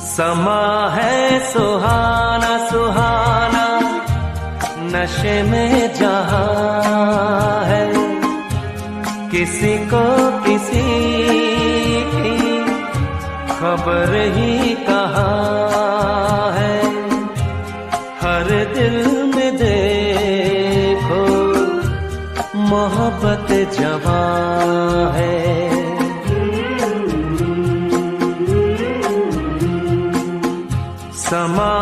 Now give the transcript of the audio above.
समा है सुहाना सुहाना, नशे में जहां है, किसी को किसी की खबर ही कहाँ है। हर दिल में देखो मोहब्बत जवां है। समा